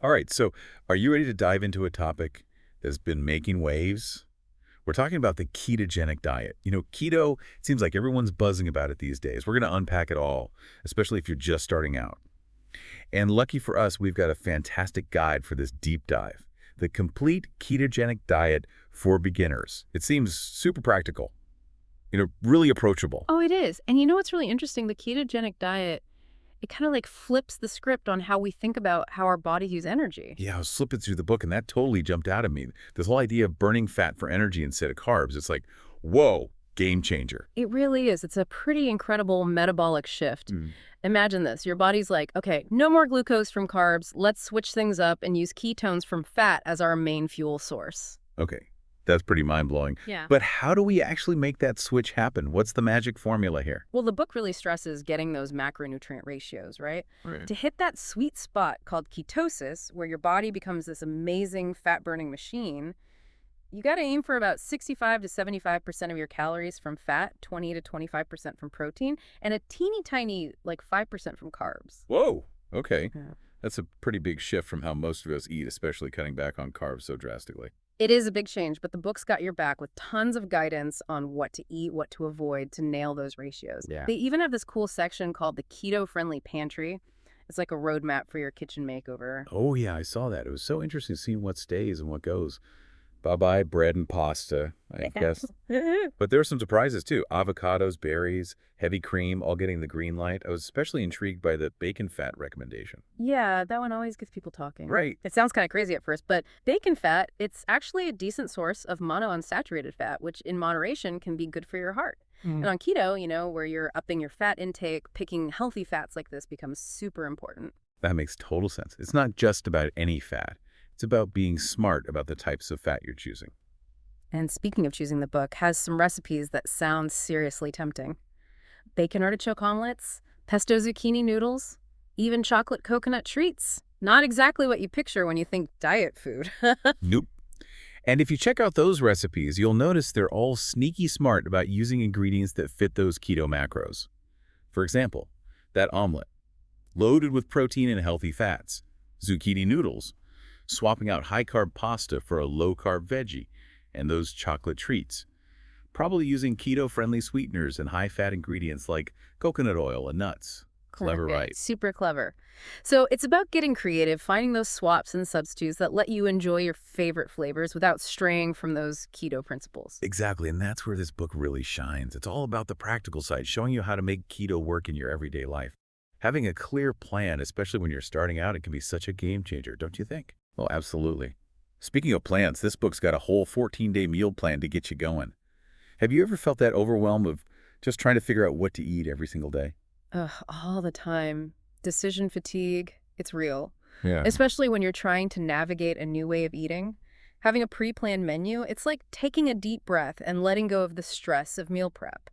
All right, so are you ready to dive into a topic that's been making waves? We're talking about the ketogenic diet. Keto, it seems like everyone's buzzing about it these days. We're going to unpack it all, especially if you're just starting out. And lucky for us, we've got a fantastic guide for this deep dive. The Complete Ketogenic Diet for Beginners. It seems super practical, really approachable. Oh, it is. And you know what's really interesting? The ketogenic diet, it kind of like flips the script on how we think about how our bodies use energy. Yeah, I was flipping through the book, and that totally jumped out at me. This whole idea of burning fat for energy instead of carbs, it's like, whoa, game changer. It really is. It's a pretty incredible metabolic shift. Mm. Imagine this. Your body's like, okay, no more glucose from carbs. Let's switch things up and use ketones from fat as our main fuel source. Okay, that's pretty mind-blowing. Yeah. But how do we actually make that switch happen? What's the magic formula here? Well, the book really stresses getting those macronutrient ratios, right? Right. To hit that sweet spot called ketosis, where your body becomes this amazing fat-burning machine, you got to aim for about 65 to 75% of your calories from fat, 20 to 25% from protein, and a teeny tiny, like 5% from carbs. Whoa, okay. Yeah. That's a pretty big shift from how most of us eat, especially cutting back on carbs so drastically. It is a big change, but the book's got your back with tons of guidance on what to eat, what to avoid to nail those ratios. Yeah. They even have this cool section called the keto-friendly pantry. It's like a roadmap for your kitchen makeover. Oh, yeah, I saw that. It was so interesting seeing what stays and what goes. Bye-bye bread and pasta, I guess. But there were some surprises too. Avocados, berries, heavy cream, all getting the green light. I was especially intrigued by the bacon fat recommendation. Yeah, that one always gets people talking. Right. It sounds kind of crazy at first, but bacon fat, it's actually a decent source of monounsaturated fat, which in moderation can be good for your heart. And on keto, where you're upping your fat intake, picking healthy fats like this becomes super important. That makes total sense. It's not just about any fat. It's about being smart about the types of fat you're choosing. And speaking of choosing, the book has some recipes that sound seriously tempting. Bacon artichoke omelets, pesto zucchini noodles, even chocolate coconut treats. Not exactly what you picture when you think diet food. Nope. And if you check out those recipes, you'll notice they're all sneaky smart about using ingredients that fit those keto macros. For example, that omelet, loaded with protein and healthy fats. Zucchini noodles, swapping out high-carb pasta for a low-carb veggie, and those chocolate treats. Probably using keto-friendly sweeteners and high-fat ingredients like coconut oil and nuts. Clever, right? Super clever. So it's about getting creative, finding those swaps and substitutes that let you enjoy your favorite flavors without straying from those keto principles. Exactly, and that's where this book really shines. It's all about the practical side, showing you how to make keto work in your everyday life. Having a clear plan, especially when you're starting out, it can be such a game changer, don't you think? Oh, absolutely. Speaking of plans, this book's got a whole 14-day meal plan to get you going. Have you ever felt that overwhelm of just trying to figure out what to eat every single day? Ugh, all the time. Decision fatigue, it's real. Yeah. Especially when you're trying to navigate a new way of eating. Having a pre-planned menu, it's like taking a deep breath and letting go of the stress of meal prep.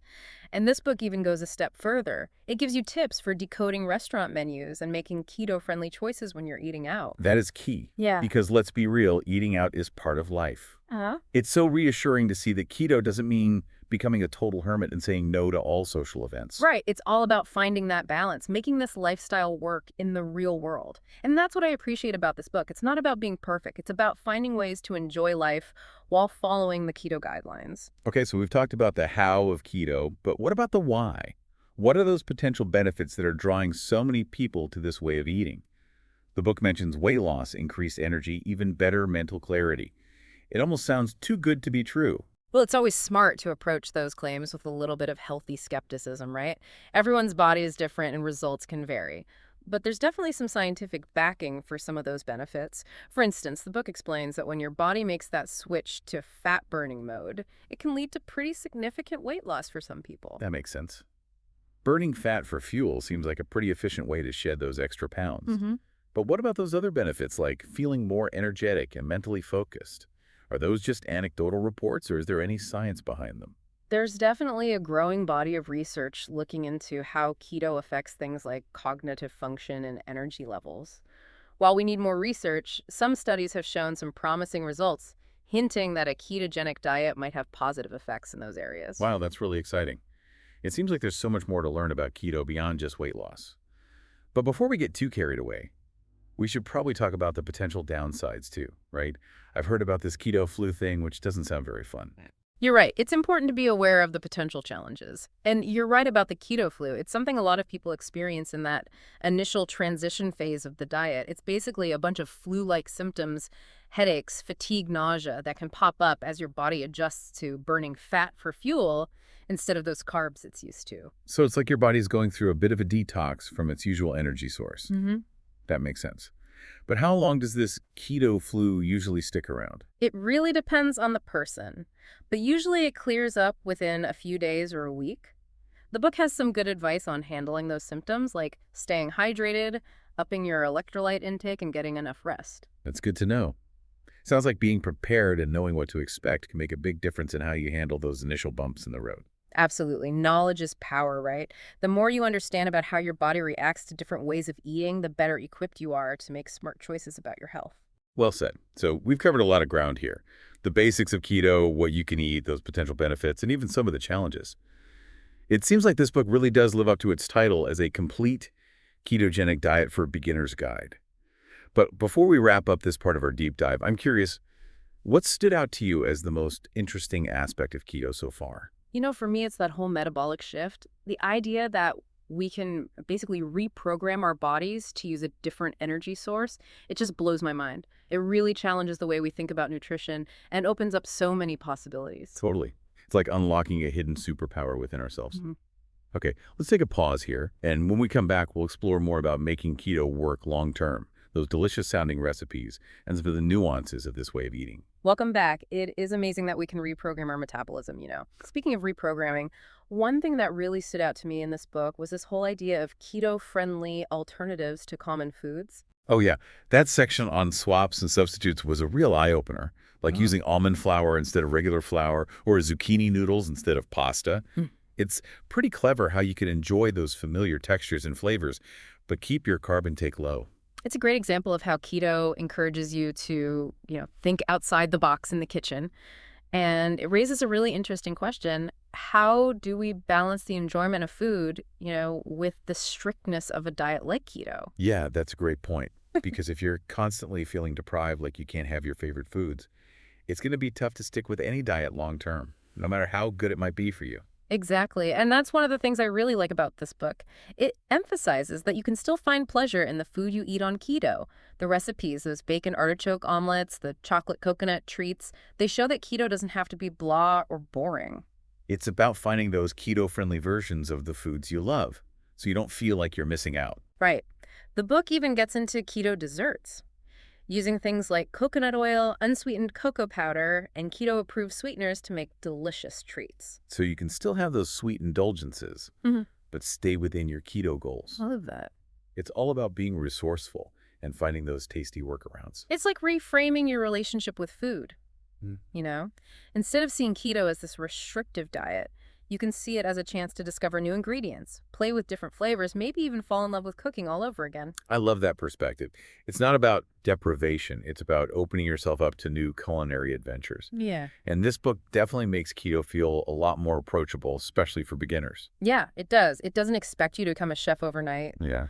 And this book even goes a step further. It gives you tips for decoding restaurant menus and making keto-friendly choices when you're eating out. That is key. Yeah. Because let's be real, eating out is part of life. Uh-huh. It's so reassuring to see that keto doesn't mean becoming a total hermit and saying no to all social events. Right. It's all about finding that balance, making this lifestyle work in the real world. And that's what I appreciate about this book. It's not about being perfect. It's about finding ways to enjoy life while following the keto guidelines. Okay, so we've talked about the how of keto, but what about the why? What are those potential benefits that are drawing so many people to this way of eating? The book mentions weight loss, increased energy, even better mental clarity. It almost sounds too good to be true. Well, it's always smart to approach those claims with a little bit of healthy skepticism, right? Everyone's body is different and results can vary. But there's definitely some scientific backing for some of those benefits. For instance, the book explains that when your body makes that switch to fat-burning mode, it can lead to pretty significant weight loss for some people. That makes sense. Burning fat for fuel seems like a pretty efficient way to shed those extra pounds. Mm-hmm. But what about those other benefits like feeling more energetic and mentally focused? Are those just anecdotal reports, or is there any science behind them? There's definitely a growing body of research looking into how keto affects things like cognitive function and energy levels. While we need more research, some studies have shown some promising results, hinting that a ketogenic diet might have positive effects in those areas. Wow, that's really exciting. It seems like there's so much more to learn about keto beyond just weight loss. But before we get too carried away, We should probably talk about the potential downsides too, right? I've heard about this keto flu thing, which doesn't sound very fun. You're right. It's important to be aware of the potential challenges. And you're right about the keto flu. It's something a lot of people experience in that initial transition phase of the diet. It's basically a bunch of flu-like symptoms, headaches, fatigue, nausea that can pop up as your body adjusts to burning fat for fuel instead of those carbs it's used to. So it's like your body's going through a bit of a detox from its usual energy source. hmm That makes sense. But how long does this keto flu usually stick around? It really depends on the person, but usually it clears up within a few days or a week. The book has some good advice on handling those symptoms, like staying hydrated, upping your electrolyte intake, and getting enough rest. That's good to know. Sounds like being prepared and knowing what to expect can make a big difference in how you handle those initial bumps in the road. Absolutely. Knowledge is power, right? The more you understand about how your body reacts to different ways of eating, the better equipped you are to make smart choices about your health. Well said. So we've covered a lot of ground here. The basics of keto, what you can eat, those potential benefits, and even some of the challenges. It seems like this book really does live up to its title as a complete ketogenic diet for beginner's guide. But before we wrap up this part of our deep dive, I'm curious, what stood out to you as the most interesting aspect of keto so far? For me, it's that whole metabolic shift. The idea that we can basically reprogram our bodies to use a different energy source, it just blows my mind. It really challenges the way we think about nutrition and opens up so many possibilities. Totally. It's like unlocking a hidden superpower within ourselves. Mhm. Okay, let's take a pause here, and when we come back, we'll explore more about making keto work long-term, those delicious sounding recipes, and some of the nuances of this way of eating. Welcome back. It is amazing that we can reprogram our metabolism. Speaking of reprogramming, one thing that really stood out to me in this book was this whole idea of keto-friendly alternatives to common foods. Oh yeah, that section on swaps and substitutes was a real eye-opener, like using almond flour instead of regular flour or zucchini noodles instead of pasta. Mm. It's pretty clever how you can enjoy those familiar textures and flavors, but keep your carb intake low. It's a great example of how keto encourages you to, think outside the box in the kitchen. And it raises a really interesting question. How do we balance the enjoyment of food, with the strictness of a diet like keto? Yeah, that's a great point. Because if you're constantly feeling deprived, like you can't have your favorite foods, it's going to be tough to stick with any diet long term, no matter how good it might be for you. Exactly. And that's one of the things I really like about this book. It emphasizes that you can still find pleasure in the food you eat on keto. The recipes, those bacon artichoke omelets, the chocolate coconut treats, they show that keto doesn't have to be blah or boring. It's about finding those keto-friendly versions of the foods you love, so you don't feel like you're missing out. Right. The book even gets into keto desserts, using things like coconut oil, unsweetened cocoa powder, and keto-approved sweeteners to make delicious treats. So you can still have those sweet indulgences, hmm but stay within your keto goals. I love that. It's all about being resourceful and finding those tasty workarounds. It's like reframing your relationship with food. Mm. Instead of seeing keto as this restrictive diet, you can see it as a chance to discover new ingredients, play with different flavors, maybe even fall in love with cooking all over again. I love that perspective. It's not about deprivation. It's about opening yourself up to new culinary adventures. Yeah. And this book definitely makes keto feel a lot more approachable, especially for beginners. Yeah, it does. It doesn't expect you to become a chef overnight. Yeah.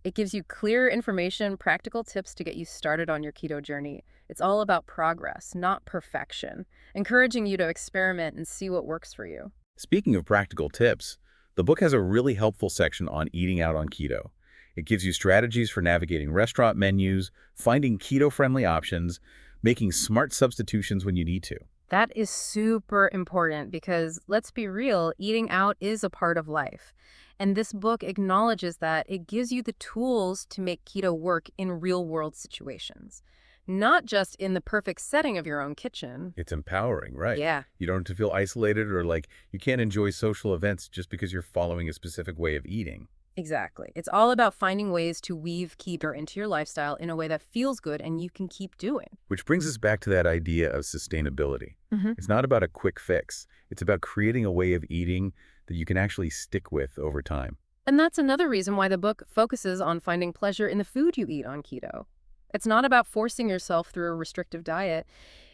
It gives you clear information, practical tips to get you started on your keto journey. It's all about progress, not perfection, encouraging you to experiment and see what works for you. Speaking of practical tips, the book has a really helpful section on eating out on keto. It gives you strategies for navigating restaurant menus, finding keto-friendly options, making smart substitutions when you need to. That is super important because, let's be real, eating out is a part of life. And this book acknowledges that it gives you the tools to make keto work in real-world situations, not just in the perfect setting of your own kitchen. It's empowering, right? Yeah, You don't have to feel isolated or like you can't enjoy social events just because you're following a specific way of eating. exactly. It's all about finding ways to weave keto into your lifestyle in a way that feels good and you can keep doing. Which brings us back to that idea of sustainability. hmm It's not about a quick fix. It's about creating a way of eating that you can actually stick with over time. And that's another reason why the book focuses on finding pleasure in the food you eat on keto. It's not about forcing yourself through a restrictive diet.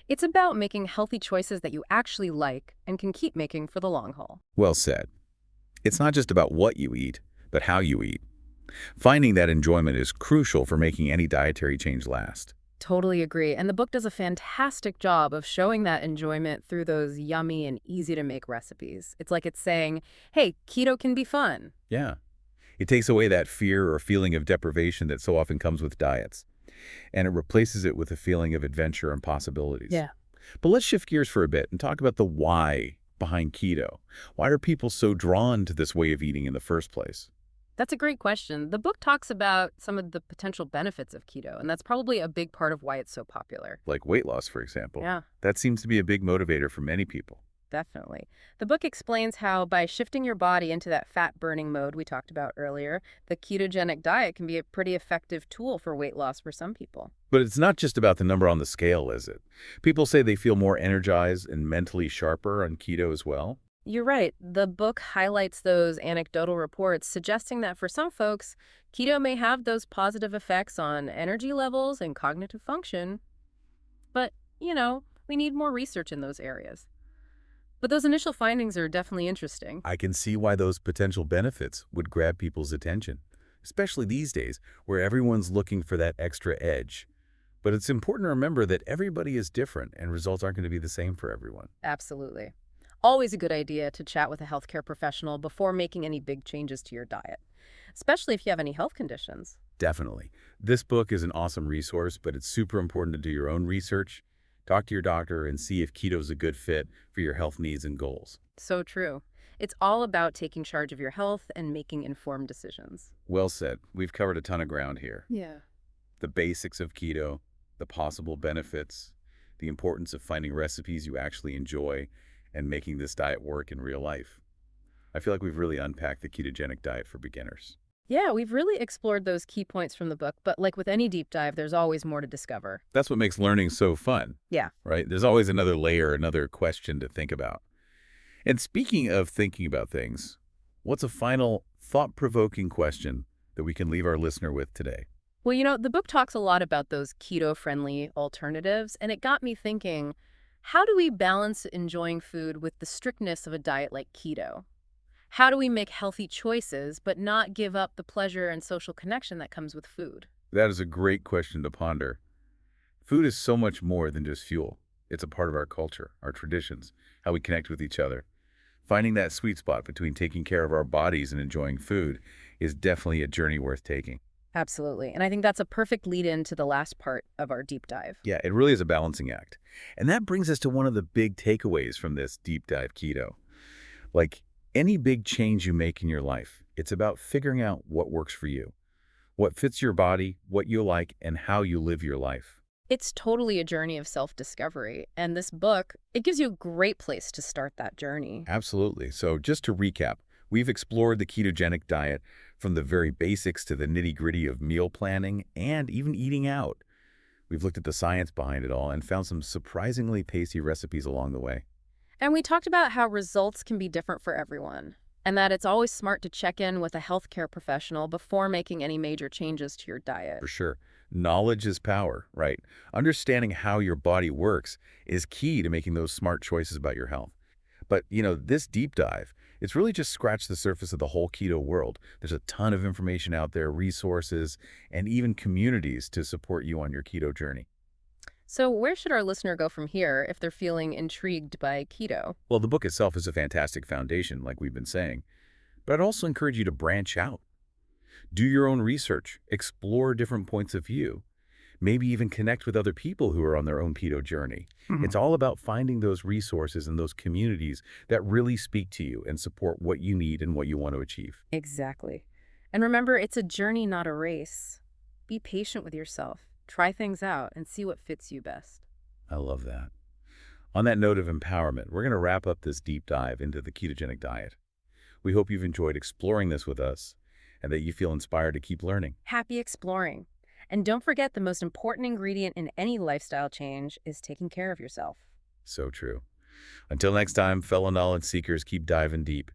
It's about making healthy choices that you actually like and can keep making for the long haul. Well said. It's not just about what you eat, but how you eat. Finding that enjoyment is crucial for making any dietary change last. Totally agree. And the book does a fantastic job of showing that enjoyment through those yummy and easy to make recipes. It's like it's saying, hey, keto can be fun. Yeah. It takes away that fear or feeling of deprivation that so often comes with diets, and it replaces it with a feeling of adventure and possibilities. Yeah. But let's shift gears for a bit and talk about the why behind keto. Why are people so drawn to this way of eating in the first place? That's a great question. The book talks about some of the potential benefits of keto, and that's probably a big part of why it's so popular. Like weight loss, for example. Yeah. That seems to be a big motivator for many people. Definitely. The book explains how by shifting your body into that fat burning mode we talked about earlier, the ketogenic diet can be a pretty effective tool for weight loss for some people. But it's not just about the number on the scale, is it? People say they feel more energized and mentally sharper on keto as well. You're right. The book highlights those anecdotal reports suggesting that for some folks, keto may have those positive effects on energy levels and cognitive function. But, we need more research in those areas. But those initial findings are definitely interesting. I can see why those potential benefits would grab people's attention, especially these days where everyone's looking for that extra edge. But it's important to remember that everybody is different and results aren't going to be the same for everyone. Absolutely. Always a good idea to chat with a healthcare professional before making any big changes to your diet, especially if you have any health conditions. Definitely. This book is an awesome resource, but it's super important to do your own research. Talk to your doctor and see if keto is a good fit for your health needs and goals. So true. It's all about taking charge of your health and making informed decisions. Well said. We've covered a ton of ground here. Yeah. The basics of keto, the possible benefits, the importance of finding recipes you actually enjoy, and making this diet work in real life. I feel like we've really unpacked the ketogenic diet for beginners. Yeah, we've really explored those key points from the book, but like with any deep dive, there's always more to discover. That's what makes learning so fun, Yeah. right? There's always another layer, another question to think about. And speaking of thinking about things, what's a final thought-provoking question that we can leave our listener with today? Well, the book talks a lot about those keto-friendly alternatives, and it got me thinking, how do we balance enjoying food with the strictness of a diet like keto? How do we make healthy choices but not give up the pleasure and social connection that comes with food? That is a great question to ponder. Food is so much more than just fuel. It's a part of our culture, our traditions, how we connect with each other. Finding that sweet spot between taking care of our bodies and enjoying food is definitely a journey worth taking. Absolutely. And I think that's a perfect lead in to the last part of our deep dive. Yeah, it really is a balancing act. And that brings us to one of the big takeaways from this deep dive keto. Like any big change you make in your life, it's about figuring out what works for you, what fits your body, what you like, and how you live your life. It's totally a journey of self-discovery. And this book, it gives you a great place to start that journey. Absolutely. So just to recap, we've explored the ketogenic diet from the very basics to the nitty-gritty of meal planning and even eating out. We've looked at the science behind it all and found some surprisingly tasty recipes along the way. And we talked about how results can be different for everyone, and that it's always smart to check in with a healthcare professional before making any major changes to your diet. For sure. Knowledge is power, right? Understanding how your body works is key to making those smart choices about your health. But, this deep dive, it's really just scratched the surface of the whole keto world. There's a ton of information out there, resources, and even communities to support you on your keto journey. So where should our listener go from here if they're feeling intrigued by keto? Well, the book itself is a fantastic foundation, like we've been saying. But I'd also encourage you to branch out. Do your own research, explore different points of view, maybe even connect with other people who are on their own keto journey. It's all about finding those resources and those communities that really speak to you and support what you need and what you want to achieve. Exactly. And remember, it's a journey, not a race. Be patient with yourself. Try things out and see what fits you best. I love that. On that note of empowerment, we're going to wrap up this deep dive into the ketogenic diet. We hope you've enjoyed exploring this with us and that you feel inspired to keep learning. Happy exploring. And don't forget, the most important ingredient in any lifestyle change is taking care of yourself. So true. Until next time, fellow knowledge seekers, keep diving deep.